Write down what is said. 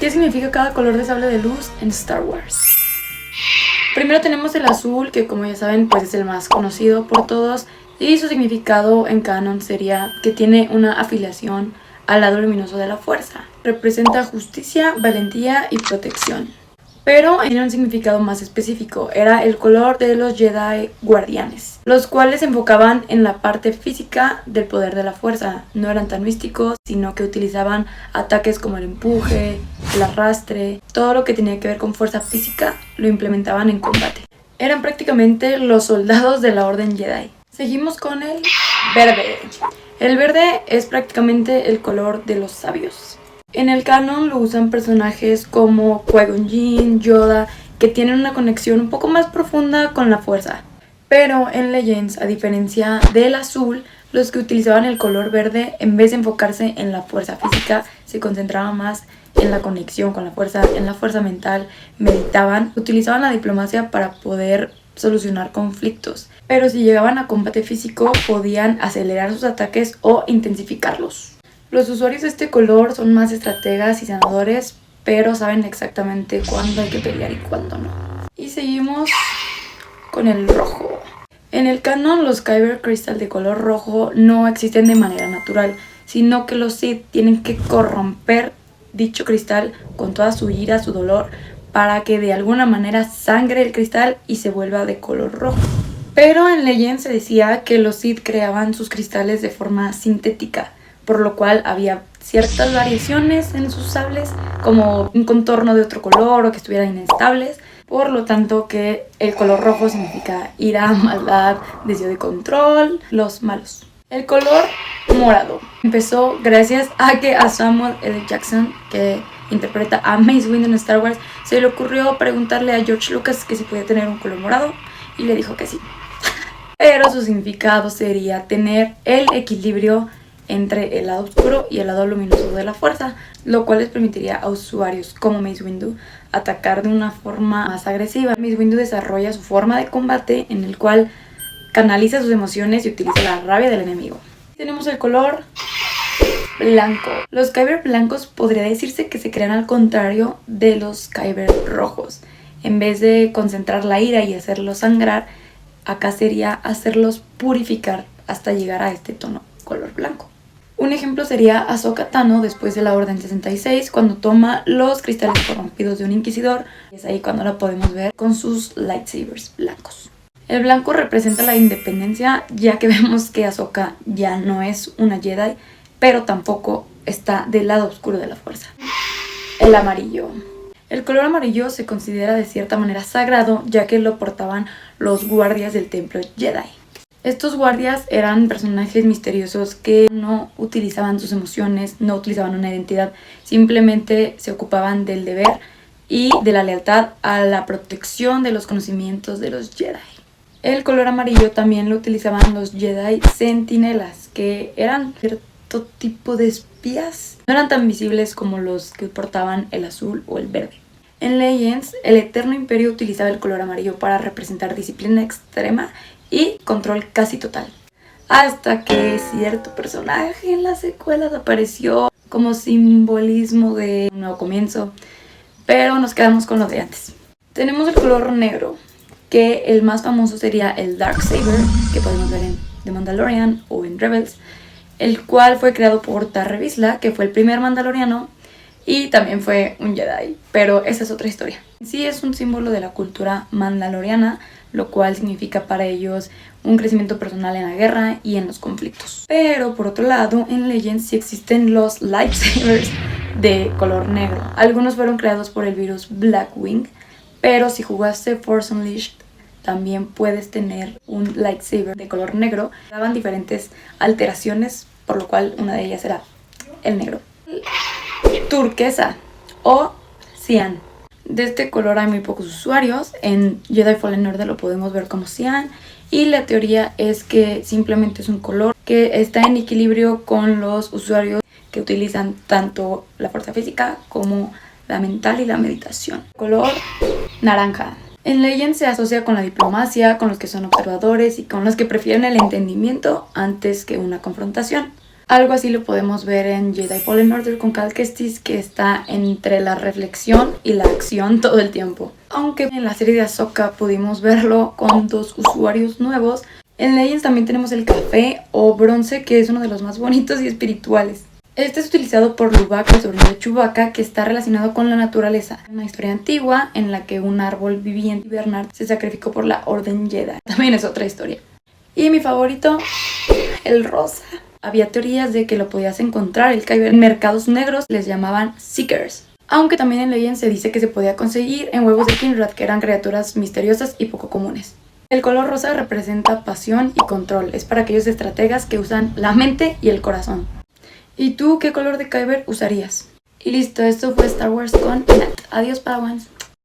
¿Qué significa cada color de sable de luz en Star Wars? Primero tenemos el azul, que como ya saben pues es el más conocido por todos, y su significado en canon sería que tiene una afiliación al lado luminoso de la fuerza. Representa justicia, valentía y protección. Pero tiene un significado más específico, era el color de los Jedi guardianes, los cuales se enfocaban en la parte física del poder de la fuerza. No eran tan místicos, sino que utilizaban ataques como el empuje, el arrastre, todo lo que tenía que ver con fuerza física lo implementaban en combate. Eran prácticamente los soldados de la Orden Jedi. Seguimos con el verde. El verde es prácticamente el color de los sabios. En el canon lo usan personajes como Qui-Gon Jinn, Yoda, que tienen una conexión un poco más profunda con la fuerza. Pero en Legends, a diferencia del azul, los que utilizaban el color verde, en vez de enfocarse en la fuerza física, se concentraban más en la conexión con la fuerza, en la fuerza mental, meditaban, utilizaban la diplomacia para poder solucionar conflictos. Pero si llegaban a combate físico, podían acelerar sus ataques o intensificarlos. Los usuarios de este color son más estrategas y sanadores, pero saben exactamente cuándo hay que pelear y cuándo no. Y seguimos con el rojo. En el canon, los Kyber Crystal de color rojo no existen de manera natural, sino que los Sith tienen que corromper dicho cristal con toda su ira, su dolor, para que de alguna manera sangre el cristal y se vuelva de color rojo. Pero en Legends se decía que los Sith creaban sus cristales de forma sintética, por lo cual había ciertas variaciones en sus sables, como un contorno de otro color o que estuvieran inestables. Por lo tanto que el color rojo significa ira, maldad, deseo de control, los malos. El color morado empezó gracias a que a Samuel L. Jackson, que interpreta a Mace Windu en Star Wars, se le ocurrió preguntarle a George Lucas que si podía tener un color morado y le dijo que sí. Pero su significado sería tener el equilibrio entre el lado oscuro y el lado luminoso de la fuerza, lo cual les permitiría a usuarios como Mace Windu atacar de una forma más agresiva. Mace Windu desarrolla su forma de combate en el cual canaliza sus emociones y utiliza la rabia del enemigo. Tenemos el color blanco. Los Kyber blancos podría decirse que se crean al contrario de los Kyber rojos. En vez de concentrar la ira y hacerlos sangrar, acá sería hacerlos purificar hasta llegar a este tono color blanco. Un ejemplo sería Ahsoka Tano después de la Orden 66, cuando toma los cristales corrompidos de un inquisidor. Es ahí cuando la podemos ver con sus lightsabers blancos. El blanco representa la independencia, ya que vemos que Ahsoka ya no es una Jedi, pero tampoco está del lado oscuro de la fuerza. El amarillo. El color amarillo se considera de cierta manera sagrado, ya que lo portaban los guardias del templo Jedi. Estos guardias eran personajes misteriosos que no utilizaban sus emociones, no utilizaban una identidad, simplemente se ocupaban del deber y de la lealtad a la protección de los conocimientos de los Jedi. El color amarillo también lo utilizaban los Jedi Centinelas, que eran cierto tipo de espías. No eran tan visibles como los que portaban el azul o el verde. En Legends, el Eterno Imperio utilizaba el color amarillo para representar disciplina extrema y control casi total. Hasta que cierto personaje en las secuelas apareció como simbolismo de un nuevo comienzo, pero nos quedamos con lo de antes. Tenemos el color negro, que el más famoso sería el Darksaber, que podemos ver en The Mandalorian o en Rebels, el cual fue creado por Tarre Vizsla, que fue el primer mandaloriano y también fue un Jedi, pero esa es otra historia. Sí, es un símbolo de la cultura mandaloriana, lo cual significa para ellos un crecimiento personal en la guerra y en los conflictos. Pero por otro lado, en Legends sí existen los lightsabers de color negro. Algunos fueron creados por el virus Blackwing, pero si jugaste Force Unleashed también puedes tener un lightsaber de color negro. Daban diferentes alteraciones, por lo cual una de ellas era el negro. Turquesa o cian. De este color hay muy pocos usuarios. En Jedi Fallen Order lo podemos ver como cian. Y la teoría es que simplemente es un color que está en equilibrio con los usuarios que utilizan tanto la fuerza física como la mental y la meditación. Color naranja. En Legends se asocia con la diplomacia, con los que son observadores y con los que prefieren el entendimiento antes que una confrontación. Algo así lo podemos ver en Jedi Fallen Order con Cal Kestis, que está entre la reflexión y la acción todo el tiempo. Aunque en la serie de Ahsoka pudimos verlo con 2 usuarios nuevos, en Legends también tenemos el café o bronce, que es uno de los más bonitos y espirituales. Este es utilizado por Lubak, el sobrino de Chewbacca, que está relacionado con la naturaleza. Una historia antigua en la que un árbol viviente Bernard se sacrificó por la Orden Jedi. También es otra historia. Y mi favorito, el rosa. Había teorías de que lo podías encontrar el Kyber en mercados negros, les llamaban Seekers. Aunque también en Legends se dice que se podía conseguir en huevos de Kinrad, que eran criaturas misteriosas y poco comunes. El color rosa representa pasión y control. Es para aquellos estrategas que usan la mente y el corazón. ¿Y tú qué color de Kyber usarías? Y listo, esto fue Star Wars con Nat. Adiós, Padawans.